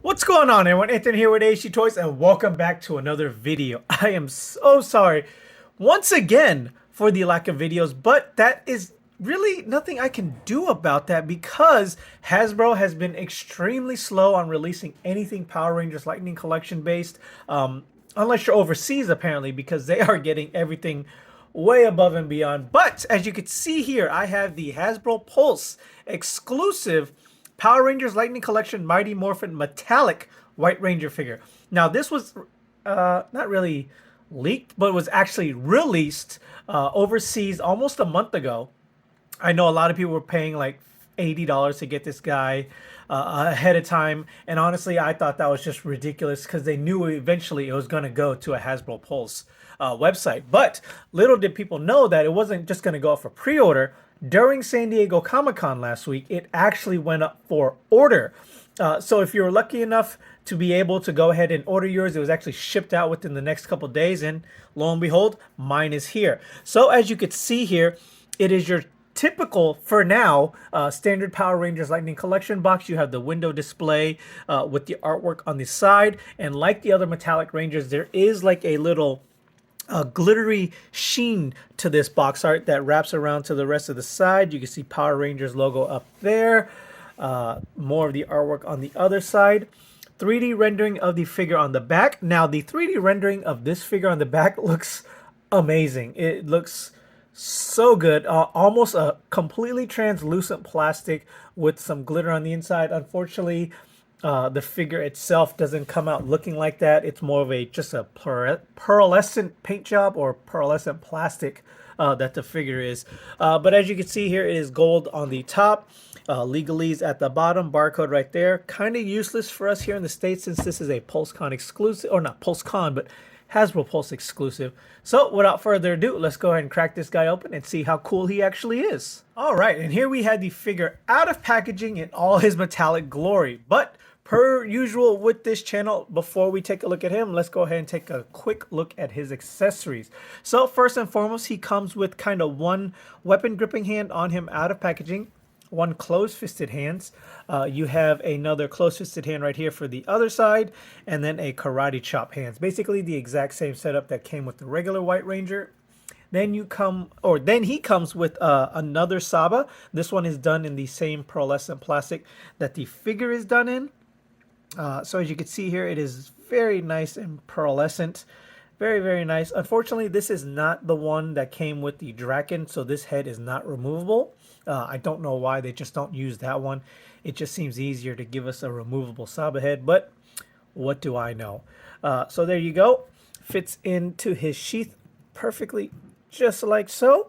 What's going on, everyone? Ethan here with AC Toys, and welcome back to another video. I am so sorry once again for the lack of videos, but that is really nothing I can do about that because Hasbro has been extremely slow on releasing anything Power Rangers Lightning Collection based, unless you're overseas apparently, because they are getting everything way above and beyond. But as you can see here, I have the Hasbro Pulse exclusive Power Rangers Lightning Collection Mighty Morphin Metallic White Ranger figure. Now, this was not really leaked, but was actually released overseas almost a month ago. I know a lot of people were paying like $80 to get this guy ahead of time, and honestly, I thought that was just ridiculous because they knew eventually it was going to go to a Hasbro Pulse website. But little did people know that it wasn't just going to go up for pre-order. During San Diego Comic-Con last week, it actually went up for order. So if you were lucky enough to be able to go ahead and order yours, it was actually shipped out within the next couple days, and lo and behold, mine is here. So as you can see here, it is your typical, for now, standard Power Rangers Lightning Collection box. You have the window display with the artwork on the side, and like the other metallic Rangers, there is like a little glittery sheen to this box art that wraps around to the rest of the side. You can see Power Rangers logo up there. More of the artwork on the other side. 3D rendering of the figure on the back. Now, the 3D rendering of this figure on the back looks amazing. It looks so good. Almost a completely translucent plastic with some glitter on the inside. Unfortunately, the figure itself doesn't come out looking like that. It's more of just a pearlescent paint job or pearlescent plastic that the figure is. But as you can see here, it is gold on the top. Legalese at the bottom, barcode right there. Kind of useless for us here in the States since this is a PulseCon exclusive, or not PulseCon, but Hasbro Pulse exclusive. So without further ado, let's go ahead and crack this guy open and see how cool he actually is. All right, and here we had the figure out of packaging in all his metallic glory. But per usual with this channel, before we take a look at him, let's go ahead and take a quick look at his accessories. So first and foremost, he comes with kind of one weapon gripping hand on him out of packaging, one closed-fisted hands. You have another closed-fisted hand right here for the other side, and then a karate chop hands. Basically the exact same setup that came with the regular White Ranger. Then he comes with another Saba. This one is done in the same pearlescent plastic that the figure is done in. So as you can see here, it is very nice and pearlescent. Very, very nice. Unfortunately, this is not the one that came with the Draken, so this head is not removable. I don't know why they just don't use that one. It just seems easier to give us a removable Saba head, but what do I know? So there you go. Fits into his sheath perfectly, just like so.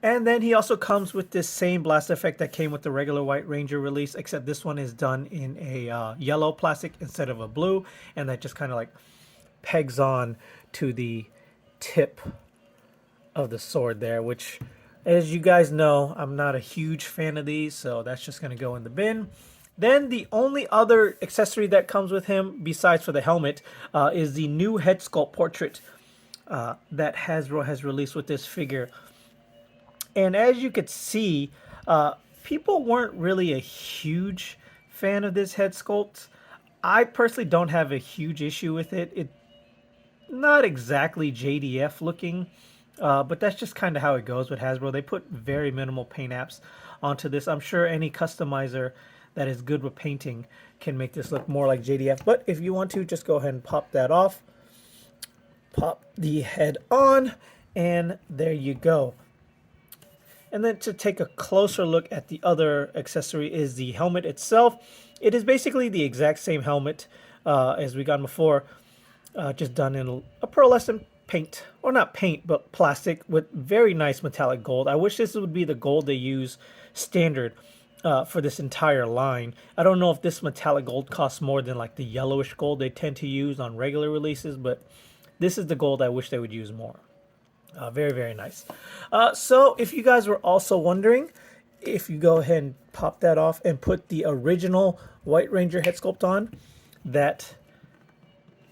And then he also comes with this same blast effect that came with the regular White Ranger release, except this one is done in a yellow plastic instead of a blue, and that just kind of like pegs on to the tip of the sword there, which, as you guys know, I'm not a huge fan of these, so that's just going to go in the bin. Then the only other accessory that comes with him, besides for the helmet, is the new head sculpt portrait that Hasbro has released with this figure. And as you could see, people weren't really a huge fan of this head sculpt. I personally don't have a huge issue with it. It's not exactly JDF looking, but that's just kind of how it goes with Hasbro. They put very minimal paint apps onto this. I'm sure any customizer that is good with painting can make this look more like JDF. But if you want to, just go ahead and pop that off. Pop the head on, and there you go. And then to take a closer look at the other accessory is the helmet itself. It is basically the exact same helmet as we got before, just done in a pearlescent paint, or not paint, but plastic with very nice metallic gold. I wish this would be the gold they use standard for this entire line. I don't know if this metallic gold costs more than like the yellowish gold they tend to use on regular releases, but this is the gold I wish they would use more. Very, very nice. So if you guys were also wondering, if you go ahead and pop that off and put the original White Ranger head sculpt on, that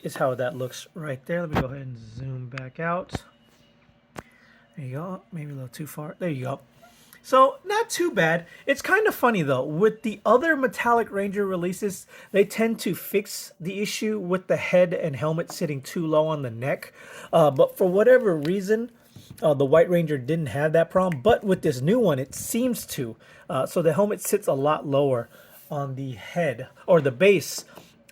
is how that looks right there. Let me go ahead and zoom back out. There you go. Maybe a little too far. There you go. So not too bad. It's kind of funny though. With the other Metallic Ranger releases, they tend to fix the issue with the head and helmet sitting too low on the neck. But for whatever reason, the White Ranger didn't have that problem. But with this new one, it seems to. So the helmet sits a lot lower on the head or the base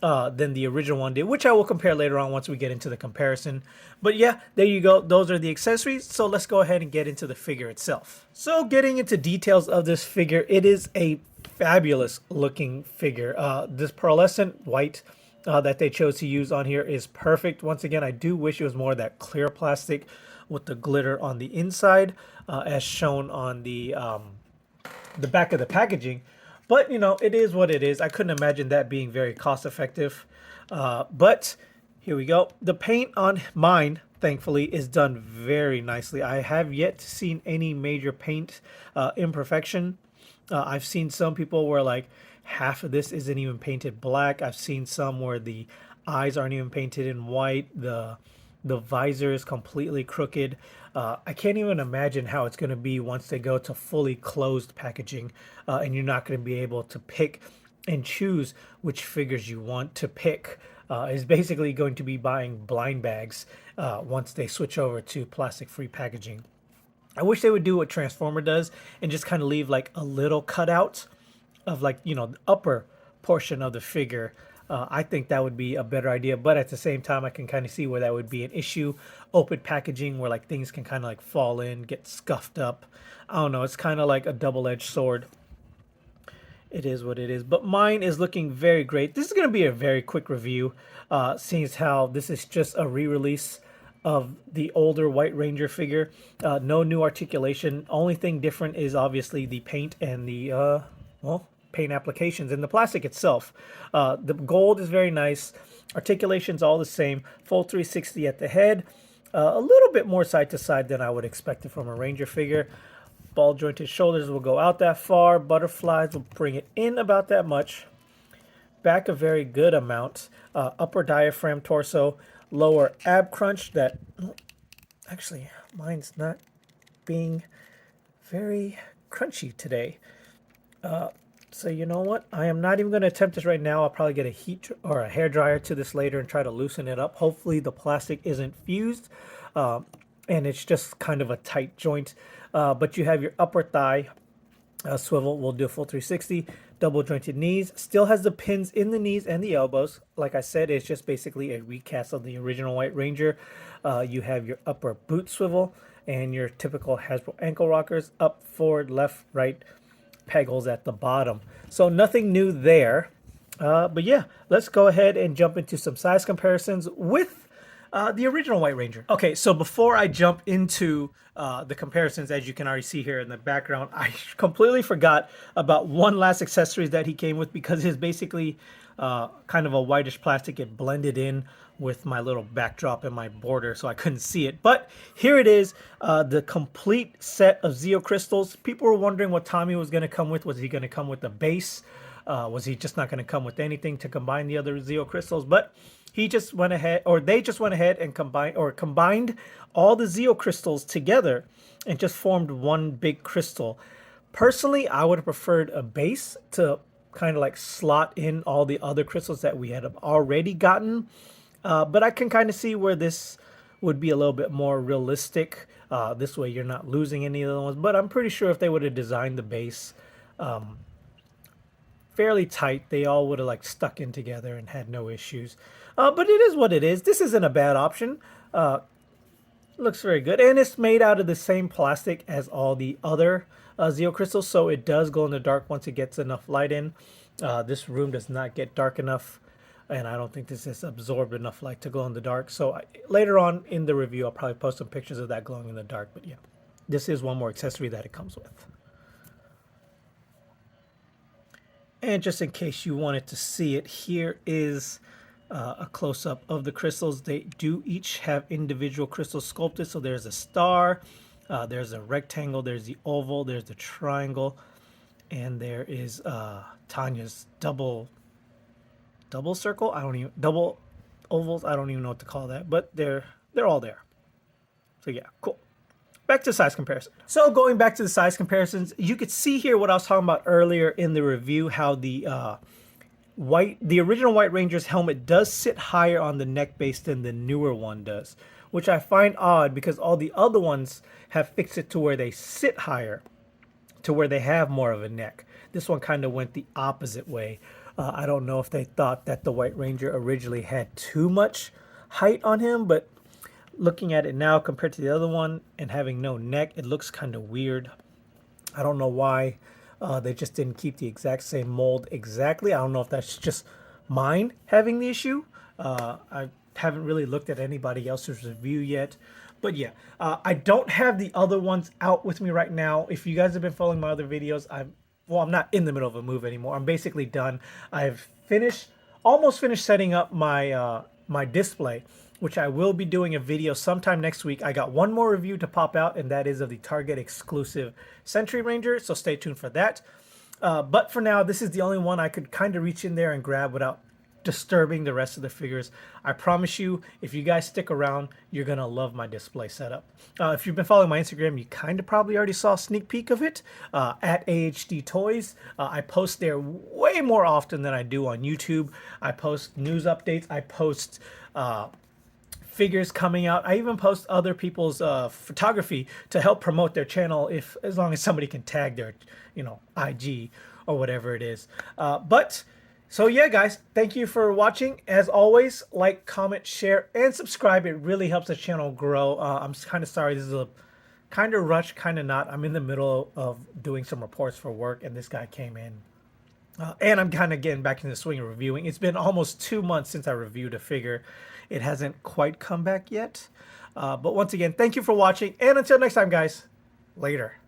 than the original one did, which I will compare later on once we get into the comparison. But yeah, there you go. Those are the accessories. So let's go ahead and get into the figure itself. So getting into details of this figure, it is a fabulous looking figure. This pearlescent white that they chose to use on here is perfect. Once again, I do wish it was more of that clear plastic with the glitter on the inside, as shown on the back of the packaging. But, you know, it is what it is. I couldn't imagine that being very cost effective. But here we go. The paint on mine, thankfully, is done very nicely. I have yet to see any major paint imperfection. I've seen some people where like half of this isn't even painted black. I've seen some where the eyes aren't even painted in white. The visor is completely crooked. I can't even imagine how it's going to be once they go to fully closed packaging, and you're not going to be able to pick and choose which figures you want to pick. It's basically going to be buying blind bags once they switch over to plastic-free packaging. I wish they would do what Transformer does and just kind of leave like a little cutout of like, you know, the upper portion of the figure. I think that would be a better idea, but at the same time, I can kind of see where that would be an issue. Open packaging where like things can kind of like fall in, get scuffed up. I don't know. It's kind of like a double-edged sword. It is what it is. But mine is looking very great. This is going to be a very quick review, seeing as how this is just a re-release of the older White Ranger figure. No new articulation. Only thing different is obviously the paint and the, well, paint applications and the plastic itself. The gold is very nice. Articulation's all the same. Full 360 at the head. A little bit more side to side than I would expect it from a Ranger figure. Ball jointed shoulders will go out that far. Butterflies will bring it in about that much. Back a very good amount. Upper diaphragm torso. Lower ab crunch that... Actually, mine's not being very crunchy today. So you know what? I am not even going to attempt this right now. I'll probably get a heat or a hair dryer to this later and try to loosen it up. Hopefully the plastic isn't fused and it's just kind of a tight joint. But you have your upper thigh swivel. We'll do a full 360. Double jointed knees. Still has the pins in the knees and the elbows. Like I said, it's just basically a recast of the original White Ranger. You have your upper boot swivel and your typical Hasbro ankle rockers. Up, forward, left, right. Peg holes at the bottom. So nothing new there. But yeah, let's go ahead and jump into some size comparisons with the original White Ranger. Okay, so before I jump into the comparisons, as you can already see here in the background, I completely forgot about one last accessory that he came with because it's basically kind of a whitish plastic. It blended in with my little backdrop and my border, so I couldn't see it. But here it is, the complete set of Zeo crystals. People were wondering what Tommy was going to come with. Was he going to come with the base? Was he just not going to come with anything to combine the other Zeo crystals? But he just went ahead, or they just went ahead and combined all the Zeo crystals together and just formed one big crystal. Personally, I would have preferred a base to kind of like slot in all the other crystals that we had already gotten. But I can kind of see where this would be a little bit more realistic. This way you're not losing any of the ones. But I'm pretty sure if they would have designed the base fairly tight, they all would have like stuck in together and had no issues. But it is what it is. This isn't a bad option. Looks very good. And it's made out of the same plastic as all the other Zeo crystals. So it does glow in the dark once it gets enough light in. This room does not get dark enough. And I don't think this has absorbed enough light to glow in the dark. So later on in the review, I'll probably post some pictures of that glowing in the dark. But yeah, this is one more accessory that it comes with. And just in case you wanted to see it, here is a close-up of the crystals. They do each have individual crystals sculpted. So there's a star, there's a rectangle, there's the oval, there's the triangle, and there is Tanya's double circle. I don't even double ovals. I don't even know what to call that, but they're all there. So yeah, cool. back to size comparison. So going back to the size comparisons, you could see here what I was talking about earlier in the review, how the original White Ranger's helmet does sit higher on the neck base than the newer one does, which I find odd because all the other ones have fixed it to where they sit higher, to where they have more of a neck. This one kind of went the opposite way. I don't know if they thought that the White Ranger originally had too much height on him, but looking at it now compared to the other one and having no neck, it looks kind of weird. I don't know why they just didn't keep the exact same mold exactly. I don't know if that's just mine having the issue. I haven't really looked at anybody else's review yet. But yeah, I don't have the other ones out with me right now. If you guys have been following my other videos, I'm not in the middle of a move anymore. I'm basically done. I've almost finished setting up my my display, which I will be doing a video sometime next week. I got one more review to pop out, and that is of the Target exclusive Sentry Ranger, so stay tuned for that. But for now, this is the only one I could kind of reach in there and grab without disturbing the rest of the figures. I promise you, if you guys stick around, you're gonna love my display setup. If you've been following my Instagram, you kind of probably already saw a sneak peek of it at AHD Toys. I post there way more often than I do on YouTube. I post news updates. I post figures coming out. I even post other people's photography to help promote their channel, as long as somebody can tag their IG or whatever it is. So yeah, guys, thank you for watching. As always, like, comment, share, and subscribe. It really helps the channel grow. I'm kind of sorry. This is a kind of rushed, kind of not. I'm in the middle of doing some reports for work, and this guy came in. And I'm kind of getting back in the swing of reviewing. It's been almost 2 months since I reviewed a figure. It hasn't quite come back yet. But once again, thank you for watching. And until next time, guys, later.